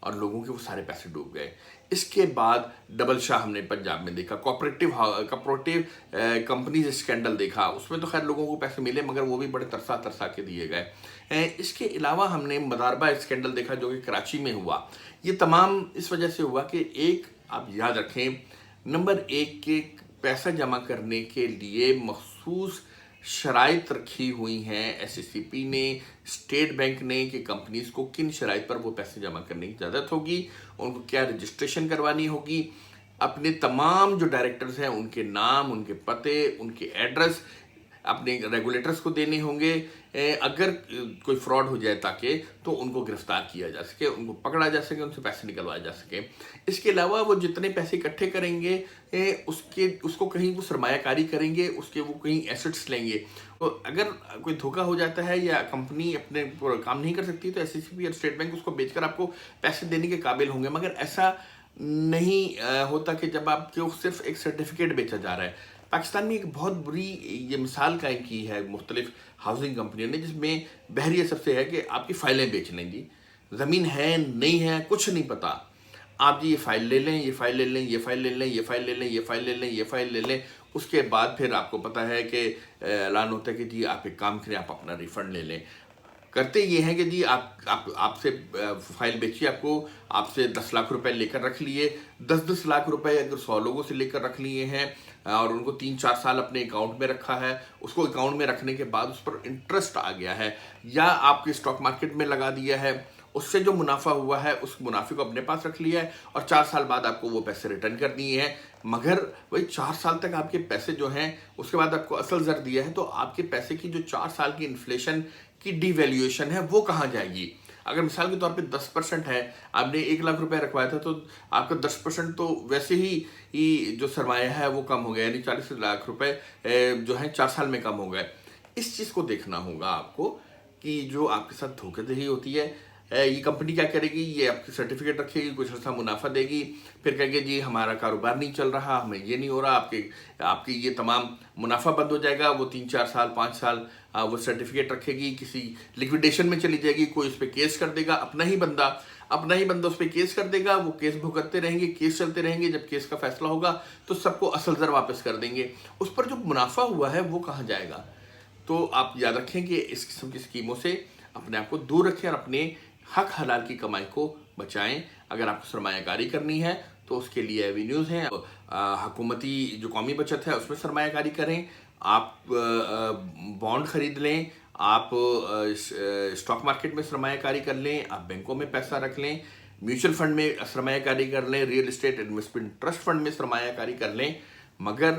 اور لوگوں کے وہ سارے پیسے ڈوب گئے۔ اس کے بعد ڈبل شاہ ہم نے پنجاب میں دیکھا، کوپریٹو کمپنیز اسکینڈل دیکھا، اس میں تو خیر لوگوں کو پیسے ملے مگر وہ بھی بڑے ترسا کے دیے گئے۔ اس کے علاوہ ہم نے مداربہ اسکینڈل دیکھا جو کہ کراچی میں ہوا۔ یہ تمام اس وجہ سے ہوا کہ ایک آپ یاد رکھیں، نمبر ایک کے پیسہ جمع کرنے کے لیے مخصوص شرائط رکھی ہوئی ہیں SCCP نے، اسٹیٹ بینک نے، کہ کمپنیز کو کن شرائط پر وہ پیسے جمع کرنے کی اجازت ہوگی، ان کو کیا رجسٹریشن کروانی ہوگی، اپنے تمام جو ڈائریکٹرز ہیں ان کے نام، ان کے پتے، ان کے ایڈریس اپنے ریگولیٹرز کو دینے ہوں گے، اگر کوئی فراڈ ہو جائے تاکہ تو ان کو گرفتار کیا جا سکے، ان کو پکڑا جا سکے، ان سے پیسے نکلوائے جا سکے۔ اس کے علاوہ وہ جتنے پیسے اکٹھے کریں گے اس کو کہیں وہ سرمایہ کاری کریں گے، اس کے وہ کہیں ایسٹس لیں گے۔ تو اگر کوئی دھوکہ ہو جاتا ہے یا کمپنی اپنے کام نہیں کر سکتی تو SCCP اور اسٹیٹ بینک اس کو بیچ کر آپ کو پیسے دینے کے قابل ہوں گے، مگر ایسا نہیں ہوتا کہ جب آپ کو صرف ایک سرٹیفکیٹ بیچا جا رہا ہے۔ پاکستان میں ایک بہت بری یہ مثال قائم کی ہے مختلف ہاؤسنگ کمپنیوں نے، جس میں بحریہ سب سے ہے کہ آپ کی فائلیں بیچ لیں جی، زمین ہے نہیں ہے کچھ نہیں پتا، آپ جی یہ فائل لے لیں، یہ فائل لے لیں، یہ فائل لے لیں، یہ فائل لے لیں، یہ فائل لے لیں، یہ فائل لے لیں، اس کے بعد پھر آپ کو پتا ہے کہ اعلان ہوتا ہے کہ جی آپ ایک کام کریں، آپ اپنا ریفنڈ لے لیں۔ کرتے یہ ہیں کہ جی آپ سے فائل بیچی، آپ سے 10 لاکھ روپے لے کر رکھ لیے، 10 لاکھ روپے اگر 100 لوگوں سے لے کر رکھ لیے ہیں اور ان کو 3-4 سال اپنے اکاؤنٹ میں رکھا ہے، اس کو اکاؤنٹ میں رکھنے کے بعد اس پر انٹرسٹ آ گیا ہے یا آپ کے اسٹاک مارکیٹ میں لگا دیا ہے، اس سے جو منافع ہوا ہے اس منافع کو اپنے پاس رکھ لیا ہے اور 4 سال بعد آپ کو وہ پیسے ریٹرن کر دیے ہیں، مگر وہی 4 سال تک آپ کے پیسے جو ہیں اس کے بعد آپ کو اصل زر دیا ہے، تو آپ کے پیسے کی جو 4 سال کی انفلیشن کی ڈی ویلیویشن ہے وہ کہاں جائے گی؟ اگر مثال کے طور پہ 10% ہے، آپ نے 1 لاکھ روپے رکھوایا تھا تو آپ کا 10% تو ویسے ہی جو سرمایہ ہے وہ کم ہو گیا، یعنی 40 لاکھ روپے جو ہیں 4 سال میں کم ہو گئے۔ اس چیز کو دیکھنا ہوگا آپ کو کہ جو آپ کے ساتھ دھوکہ دہی ہوتی ہے، یہ کمپنی کیا کرے گی، یہ آپ کی سرٹیفکیٹ رکھے گی، کچھ عرصہ منافع دے گی، پھر کہے گی جی ہمارا کاروبار نہیں چل رہا، ہمیں یہ نہیں ہو رہا، آپ کی یہ تمام منافع بند ہو جائے گا، وہ 3-4 سال 5 سال وہ سرٹیفکیٹ رکھے گی، کسی لیکویڈیشن میں چلی جائے گی، کوئی اس پہ کیس کر دے گا، اپنا ہی بندہ اس پہ کیس کر دے گا، وہ کیس بھگتتے رہیں گے، کیس چلتے رہیں گے، جب کیس کا فیصلہ ہوگا تو سب کو اصل زر واپس کر دیں گے، اس پر جو منافع ہوا ہے وہ کہاں جائے گا؟ تو آپ یاد رکھیں کہ اس قسم کی اسکیموں سے اپنے آپ کو دور رکھیں اور اپنے حق حلال کی کمائی کو بچائیں۔ اگر آپ کو سرمایہ کاری کرنی ہے تو اس کے لیے ایوینیوز ہیں، حکومتی جو قومی بچت ہے اس میں سرمایہ کاری کریں، آپ بانڈ خرید لیں، آپ اسٹاک مارکیٹ میں سرمایہ کاری کر لیں، آپ بینکوں میں پیسہ رکھ لیں، میوچل فنڈ میں سرمایہ کاری کر لیں، real estate investment trust fund میں سرمایہ کاری کر لیں، مگر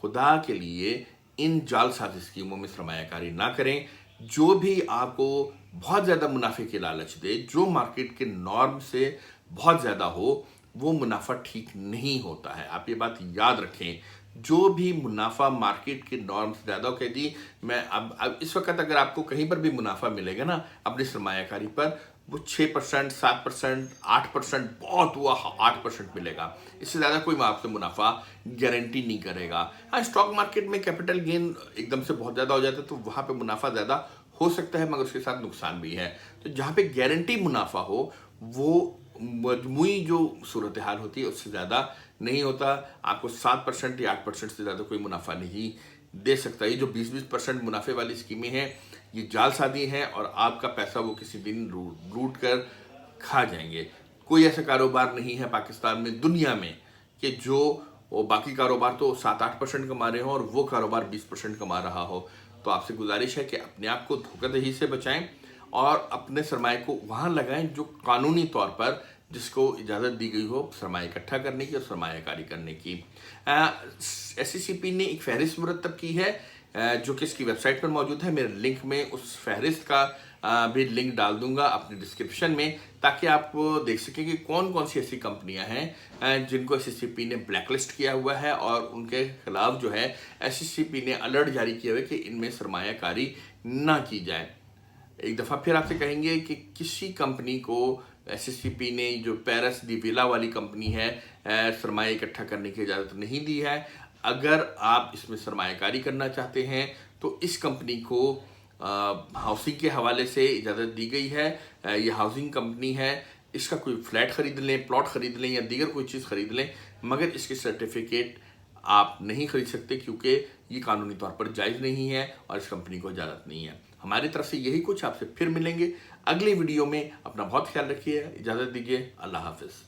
خدا کے لیے ان جعل ساز اسکیموں میں سرمایہ کاری نہ کریں جو بھی آپ کو بہت زیادہ منافع کی لالچ دے، جو مارکیٹ کے نارم سے بہت زیادہ ہو، وہ منافع ٹھیک نہیں ہوتا ہے۔ آپ یہ بات یاد رکھیں، جو بھی منافع مارکیٹ کے نارم سے زیادہ ہو، کہ جی میں اب اس وقت اگر آپ کو کہیں پر بھی منافع ملے گا نا اپنی سرمایہ کاری پر، وہ 6%، 7%، 8%، بہت ہوا 8% ملے گا، اس سے زیادہ کوئی آپ سے منافع گارنٹی نہیں کرے گا۔ ہاں، اسٹاک مارکیٹ میں کیپٹل گین ایک دم سے بہت زیادہ ہو جاتا ہے تو وہاں پہ منافع زیادہ ہو سکتا ہے، مگر اس کے ساتھ نقصان بھی ہے۔ تو جہاں پہ گارنٹی منافع ہو وہ مجموعی جو صورتحال ہوتی ہے اس سے زیادہ نہیں ہوتا۔ آپ کو 7% یا 8% سے زیادہ کوئی منافع نہیں دے سکتا۔ یہ جو 20% منافع والی اسکیمیں ہیں یہ جعل سازی ہیں اور آپ کا پیسہ وہ کسی دن لوٹ کر کھا جائیں گے۔ کوئی ایسا کاروبار نہیں ہے پاکستان میں، دنیا میں، کہ جو باقی کاروبار تو 7-8% کما رہے ہوں اور وہ کاروبار 20% کما رہا ہو۔ تو آپ سے گزارش ہے کہ اپنے آپ کو دھوکہ دہی سے بچائیں اور اپنے سرمایہ کو وہاں لگائیں جو قانونی طور پر جس کو اجازت دی گئی ہو سرمایہ اکٹھا کرنے کی اور سرمایہ کاری کرنے کی۔ SCCP نے ایک فہرست مرتب کی ہے جو کہ اس کی ویب سائٹ پر موجود ہے۔ میرے لنک میں اس فہرست کا بھی لنک ڈال دوں گا اپنے ڈسکرپشن میں، تاکہ آپ دیکھ سکیں کہ کون کون سی ایسی کمپنیاں ہیں جن کو SCCP نے بلیک لسٹ کیا ہوا ہے اور ان کے خلاف جو ہے SCCP نے الرٹ جاری کیا ہوا ہے کہ ان میں سرمایہ کاری نہ کی جائے۔ ایک دفعہ پھر آپ سے کہیں گے کہ کسی کمپنی کو SCCP نے جو پیرس دی ویلا والی کمپنی ہے سرمایہ اکٹھا کرنے کی اجازت نہیں دی ہے۔ اگر آپ اس میں سرمایہ کاری کرنا چاہتے ہیں تو اس کمپنی کو ہاؤسنگ کے حوالے سے اجازت دی گئی ہے۔ یہ ہاؤسنگ کمپنی ہے اس کا کوئی فلیٹ خرید لیں، پلاٹ خرید لیں یا دیگر کوئی چیز خرید لیں، مگر اس کے سرٹیفکیٹ آپ نہیں خرید سکتے کیونکہ یہ قانونی طور پر جائز نہیں ہے اور اس کمپنی کو اجازت نہیں ہے۔ ہماری طرف سے یہی کچھ، آپ سے پھر ملیں گے اگلی ویڈیو میں۔ اپنا بہت خیال رکھیے، اجازت دیجیے، اللہ حافظ۔